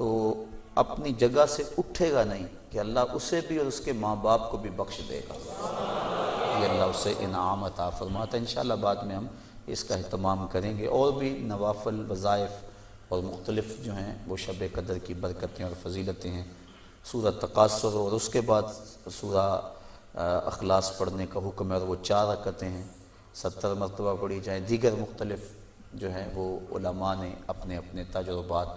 تو اپنی جگہ سے اٹھے گا نہیں کہ اللہ اسے بھی اور اس کے ماں باپ کو بھی بخش دے گا، یہ اللہ اسے انعام عطا فرماتا ہے۔ انشاءاللہ بعد میں ہم اس کا اہتمام کریں گے، اور بھی نوافل وظائف اور مختلف جو ہیں وہ شب قدر کی برکتیں اور فضیلتیں ہیں۔ سورہ تکاثر اور اس کے بعد سورہ اخلاص پڑھنے کا حکم ہے، اور وہ 4 رکعتیں ہیں، 70 مرتبہ پڑھی جائیں۔ دیگر مختلف جو ہیں وہ علماء نے اپنے اپنے تجربات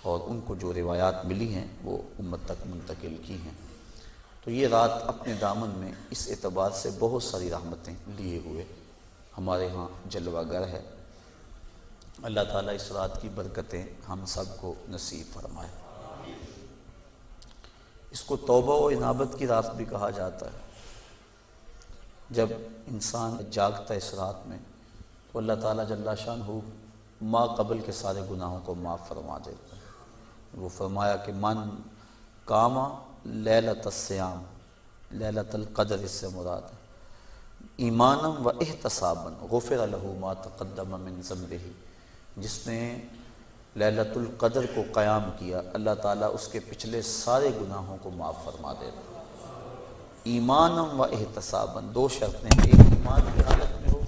اور ان کو جو روایات ملی ہیں وہ امت تک منتقل کی ہیں۔ تو یہ رات اپنے دامن میں اس اعتبار سے بہت ساری رحمتیں لیے ہوئے ہمارے ہاں جلوہ گر ہے۔ اللہ تعالیٰ اس رات کی برکتیں ہم سب کو نصیب فرمائے۔ اس کو توبہ و انابت کی رات بھی کہا جاتا ہے۔ جب انسان جاگتا ہے اس رات میں تو اللہ تعالیٰ جل شانہ ما قبل کے سارے گناہوں کو معاف فرما دیتا ہے۔ وہ فرمایا کہ من کاما لیلۃ الصیام، لیلۃ القدر اس سے مراد ہے، ایمانم و احتسابا غفر لہ ما تقدم من ذنبہ، جس نے لیلۃ القدر کو قیام کیا اللہ تعالیٰ اس کے پچھلے سارے گناہوں کو معاف فرما دیتا ہے۔ ایمانم و احتسابا، 2 شرطیں، ایک ایمان کی حالت میں ہو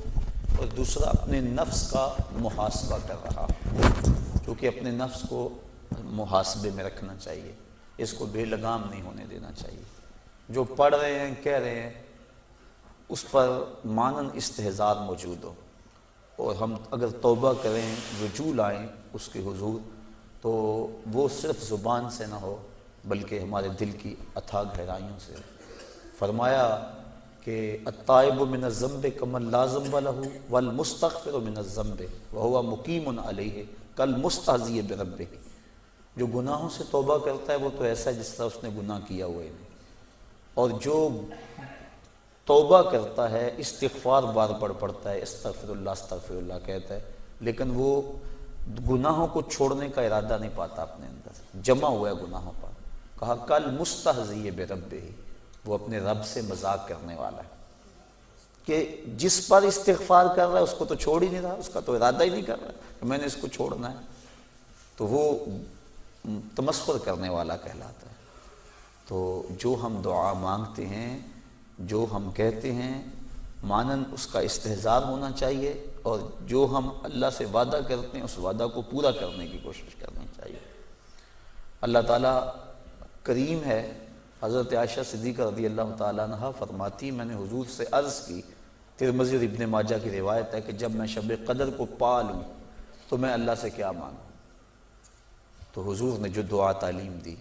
اور دوسرا اپنے نفس کا محاسبہ کر رہا، کیونکہ اپنے نفس کو محاسبے میں رکھنا چاہیے، اس کو بے لگام نہیں ہونے دینا چاہیے۔ جو پڑھ رہے ہیں کہہ رہے ہیں اس پر مانن استحضار موجود ہو، اور ہم اگر توبہ کریں، رجوع لائیں اس کے حضور، تو وہ صرف زبان سے نہ ہو بلکہ ہمارے دل کی اتھاہ گہرائیوں سے۔ فرمایا کہ التائب من الذنب کمن لا ذنب لہ والمستغفر من الذنب وہو مقیم علیہ کالمستہزئ بربہ، جو گناہوں سے توبہ کرتا ہے وہ تو ایسا ہے جس طرح اس نے گناہ کیا ہوا ہے، اور جو توبہ کرتا ہے استغفار بار بار پڑھتا ہے، استغفر اللہ کہتا ہے، لیکن وہ گناہوں کو چھوڑنے کا ارادہ نہیں پاتا اپنے اندر، جمع ہوا ہے گناہوں پر۔ کہا کل مستہزئ بربہ، وہ اپنے رب سے مذاق کرنے والا ہے کہ جس پر استغفار کر رہا ہے اس کو تو چھوڑ ہی نہیں رہا، اس کا تو ارادہ ہی نہیں کر رہا کہ میں نے اس کو چھوڑنا ہے، تو وہ تمسخر کرنے والا کہلاتا ہے۔ تو جو ہم دعا مانگتے ہیں، جو ہم کہتے ہیں، مانن اس کا استحضار ہونا چاہیے، اور جو ہم اللہ سے وعدہ کرتے ہیں اس وعدہ کو پورا کرنے کی کوشش کرنی چاہیے۔ اللہ تعالیٰ کریم ہے۔ حضرت عائشہ صدیقہ رضی اللہ تعالیٰ عنہ فرماتی، میں نے حضور سے عرض کی، ترمذی اور ابن ماجہ کی روایت ہے کہ جب میں شب قدر کو پا لوں تو میں اللہ سے کیا مانگوں؟ تو حضور نے جو دعا تعلیم دی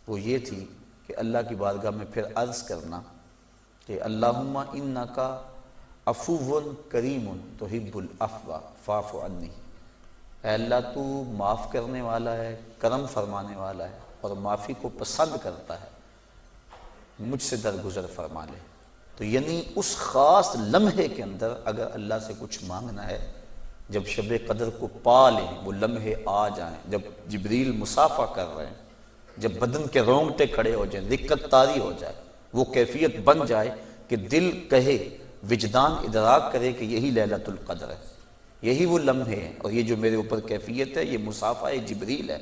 وہ یہ تھی کہ اللہ کی بارگاہ میں پھر عرض کرنا کہ اللہم انکا عفو کریم تحب العفو فاعف عنی، اے اللہ تو معاف کرنے والا ہے، کرم فرمانے والا ہے اور معافی کو پسند کرتا ہے، مجھ سے درگزر فرما لے۔ تو یعنی اس خاص لمحے کے اندر اگر اللہ سے کچھ مانگنا ہے، جب شب قدر کو پا لیں، وہ لمحے آ جائیں، جب جبریل مصافحہ کر رہے ہیں، جب بدن کے رونگٹے کھڑے ہو جائیں، رقت طاری ہو جائے، وہ کیفیت بن جائے کہ دل کہے، وجدان ادراک کرے کہ یہی لیلۃ القدر ہے، یہی وہ لمحے ہیں، اور یہ جو میرے اوپر کیفیت ہے یہ مصافحہ جبریل ہے۔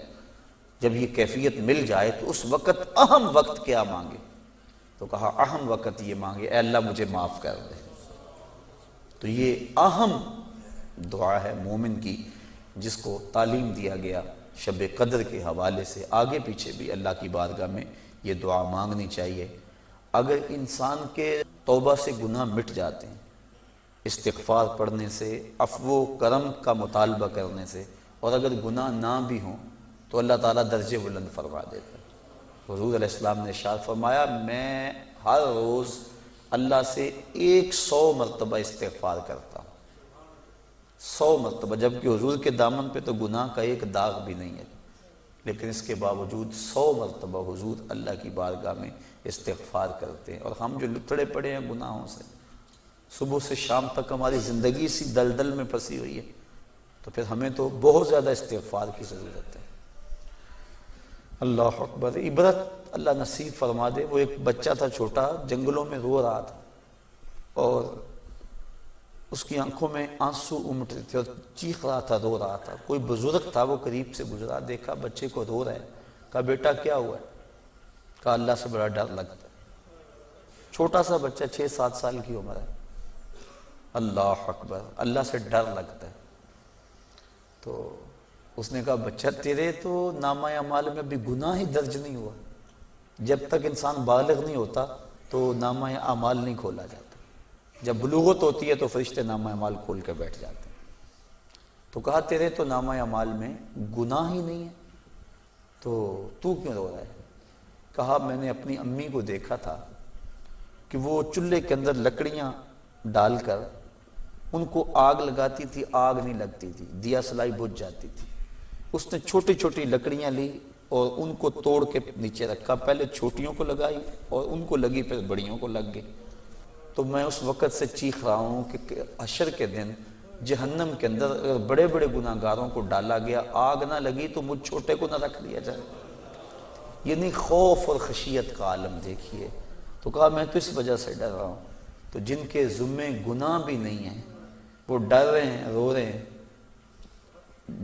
جب یہ کیفیت مل جائے تو اس وقت اہم وقت کیا مانگے؟ تو کہا اہم وقت یہ مانگے اے اللہ مجھے معاف کر دے۔ تو یہ اہم دعا ہے مومن کی، جس کو تعلیم دیا گیا شب قدر کے حوالے سے۔ آگے پیچھے بھی اللہ کی بارگاہ میں یہ دعا مانگنی چاہیے۔ اگر انسان کے توبہ سے گناہ مٹ جاتے ہیں استغفار پڑھنے سے، عفو و کرم کا مطالبہ کرنے سے، اور اگر گناہ نہ بھی ہوں تو اللہ تعالیٰ درجے بلند فرما دیتا ہے۔ حضور علیہ السلام نے ارشاد فرمایا، میں ہر روز اللہ سے 100 مرتبہ استغفار کرتا ہوں، 100 مرتبہ، جبکہ حضور کے دامن پہ تو گناہ کا ایک داغ بھی نہیں ہے، لیکن اس کے باوجود 100 مرتبہ حضور اللہ کی بارگاہ میں استغفار کرتے ہیں۔ اور ہم جو لتڑے پڑے ہیں گناہوں سے، صبح سے شام تک ہماری زندگی اسی دلدل میں پھنسی ہوئی ہے، تو پھر ہمیں تو بہت زیادہ استغفار کی ضرورت ہے۔ اللہ اکبر، عبرت اللہ نصیب فرما دے۔ وہ ایک بچہ تھا چھوٹا، جنگلوں میں رو رہا تھا، اور اس کی آنکھوں میں آنسو امٹ رہے تھے اور چیخ رہا تھا، رو رہا تھا۔ کوئی بزرگ تھا، وہ قریب سے گزرا، دیکھا بچے کو رو رہا ہے، کہا بیٹا کیا ہوا ہے؟ کہا اللہ سے بڑا ڈر لگتا ہے۔ چھوٹا سا بچہ 6-7 سال کی عمر ہے۔ اللہ اکبر، اللہ سے ڈر لگتا ہے۔ تو اس نے کہا بچہ تیرے تو نامہ اعمال میں ابھی گناہ ہی درج نہیں ہوا، جب تک انسان بالغ نہیں ہوتا تو نامہ اعمال نہیں کھولا جاتا، جب بلوغت ہوتی ہے تو فرشتے نامہ اعمال کھول کے بیٹھ جاتے ہیں۔ تو کہا تیرے تو نامہ اعمال میں گناہ ہی نہیں ہے، تو کیوں رو رہا ہے؟ کہا میں نے اپنی امی کو دیکھا تھا کہ وہ چولہے کے اندر لکڑیاں ڈال کر ان کو آگ لگاتی تھی، آگ نہیں لگتی تھی، دیا سلائی بجھ جاتی تھی۔ اس نے چھوٹی چھوٹی لکڑیاں لی اور ان کو توڑ کے نیچے رکھا، پہلے چھوٹیوں کو لگائی اور ان کو لگی، پھر بڑیوں کو لگ گئی۔ تو میں اس وقت سے چیخ رہا ہوں کہ حشر کے دن جہنم کے اندر اگر بڑے بڑے گناہ گاروں کو ڈالا گیا، آگ نہ لگی تو مجھ چھوٹے کو نہ رکھ لیا جائے۔ یعنی خوف اور خشیت کا عالم دیکھیے۔ تو کہا میں تو اس وجہ سے ڈر رہا ہوں۔ تو جن کے ذمے گناہ بھی نہیں ہیں وہ ڈر رہے ہیں، رو رہے ہیں،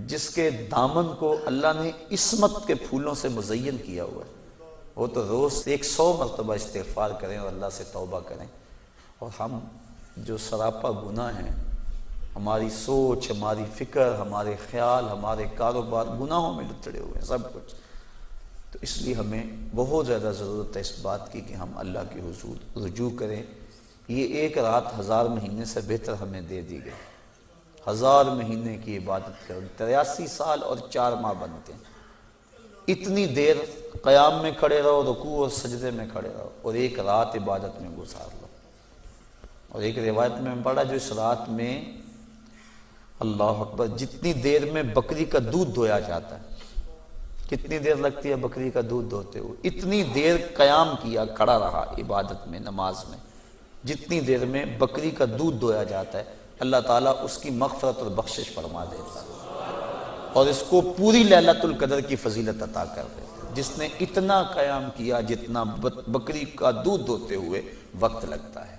جس کے دامن کو اللہ نے عصمت کے پھولوں سے مزین کیا ہوا ہے، وہ تو روز 100 مرتبہ استغفار کریں اور اللہ سے توبہ کریں۔ اور ہم جو سراپا گناہ ہیں، ہماری سوچ، ہماری فکر، ہمارے خیال، ہمارے کاروبار گناہوں میں لتڑے ہوئے ہیں سب کچھ۔ تو اس لیے ہمیں بہت زیادہ ضرورت ہے اس بات کی کہ ہم اللہ کے حضور رجوع کریں۔ یہ ایک رات 1000 مہینے سے بہتر ہمیں دے دی گئی۔ 1000 مہینے کی عبادت کریں، 83 سال اور 4 ماہ بنتے ہیں۔ اتنی دیر قیام میں کھڑے رہو، رکوع اور سجدے میں کھڑے رہو، اور ایک رات عبادت میں گزار لو۔ اور ایک روایت میں پڑھا جو اس رات میں اللہ اکبر جتنی دیر میں بکری کا دودھ دھویا جاتا ہے، کتنی دیر لگتی ہے بکری کا دودھ دھوتے ہوئے، اتنی دیر قیام کیا، کھڑا رہا عبادت میں، نماز میں، جتنی دیر میں بکری کا دودھ دھویا جاتا ہے، اللہ تعالیٰ اس کی مغفرت اور بخشش فرما دیتا ہے اور اس کو پوری لیلۃ القدر کی فضیلت عطا کر دیتا ہے، جس نے اتنا قیام کیا جتنا بکری کا دودھ دھوتے ہوئے وقت لگتا ہے۔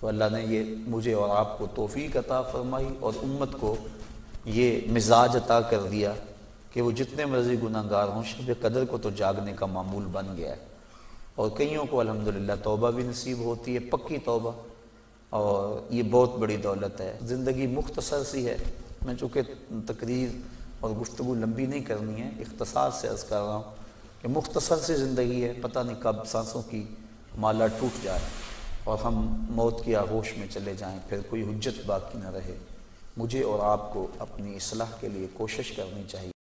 تو اللہ نے یہ مجھے اور آپ کو توفیق عطا فرمائی اور امت کو یہ مزاج عطا کر دیا کہ وہ جتنے مرضی گناہ گار ہوں، شب قدر کو تو جاگنے کا معمول بن گیا ہے، اور کئیوں کو الحمدللہ توبہ بھی نصیب ہوتی ہے، پکی توبہ، اور یہ بہت بڑی دولت ہے۔ زندگی مختصر سی ہے، میں چونکہ تقریر اور گفتگو لمبی نہیں کرنی ہے، اختصار سے عرض کر رہا ہوں کہ مختصر سی زندگی ہے، پتہ نہیں کب سانسوں کی مالا ٹوٹ جائے اور ہم موت کی آغوش میں چلے جائیں، پھر کوئی حجت باقی نہ رہے۔ مجھے اور آپ کو اپنی اصلاح کے لیے کوشش کرنی چاہیے۔